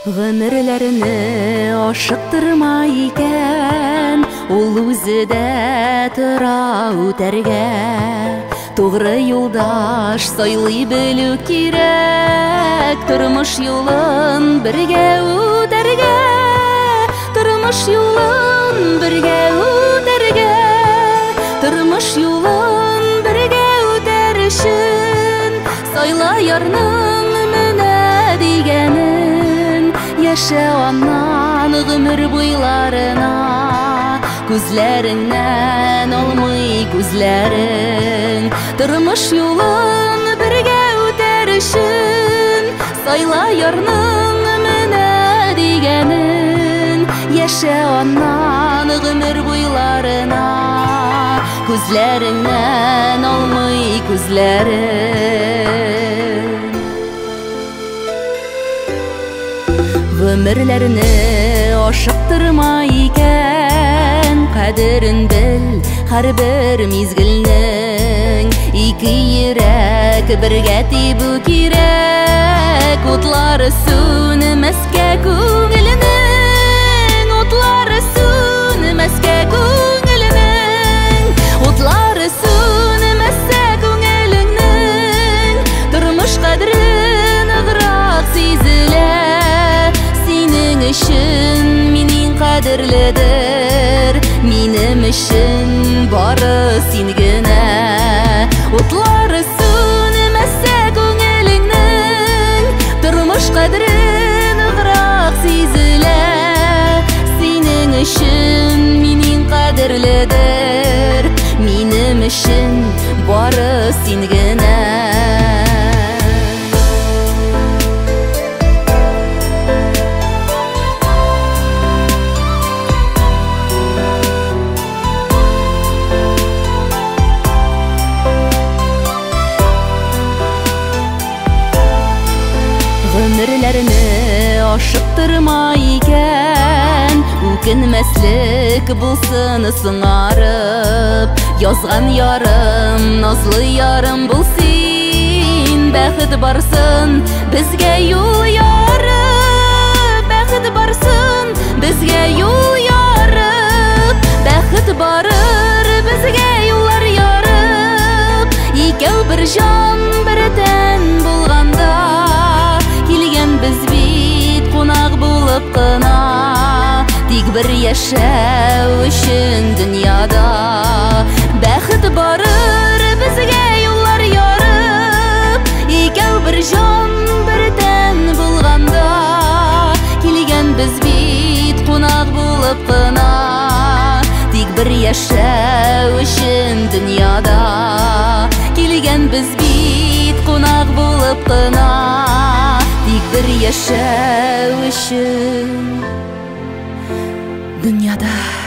Гомерләрне ашыктырмай икән, ул үзе дә тора үтәргә. Тугры юлдаш сайлый белү кирәк, тормыш юлын бергә үтәргә. Тормыш юлын бергә үтәргә. Тормыш юлын бергә үтәр өчен сайла ярның менә дигәнен. Яшә аннан гомер буйларына, күзләреңнән алмый күзләрең. Тормыш юлын бергә үтәр өчен сайла ярның менә дигәнен. Яшә аннан гомер буйларына, күзләреңнән алмый күзләрең. Гомерләрне ашыктырмай икән, кадерен бел һәрбер мизгелнең. Ике йөрәк бергә тибү кирәк, утлары сүнмәскә күңеленең. Утлары сүнмәскә күңеленең. Утлары сүнмәсә күңеленең. Тормыш кадере ныграк сизелә. Синең өчен минең кадерледер, минем өчен бары син генә. Утлары сүнмәсә күңеленең. Тормыш кадере ныграк сизелә. Синең өчен минең кадерледер, минем өчен бары син генә. Гомерләрне ашыктырмай икән, үкенмәслек булсын сыңарып. Язган ярым, назлы ярым бул син. Бәхет барсын безгә юл ярып. Бәхет барсын безгә юл ярып. Бәхет барыр безгә юллар ярып. Икәү бер җан бер тән булганда, без бит кунак булып кына. Тик бер яшәү өчен дөньяда. Бәхет барыр безгә юллар ярып. Икәү бер җан бер тән булганда, килгән без бит кунак булып кына. Тик бер яшәү өчен дөньяда. Килгән без бит кунак булып кына. Тик бер яшәү өчен дөньяда.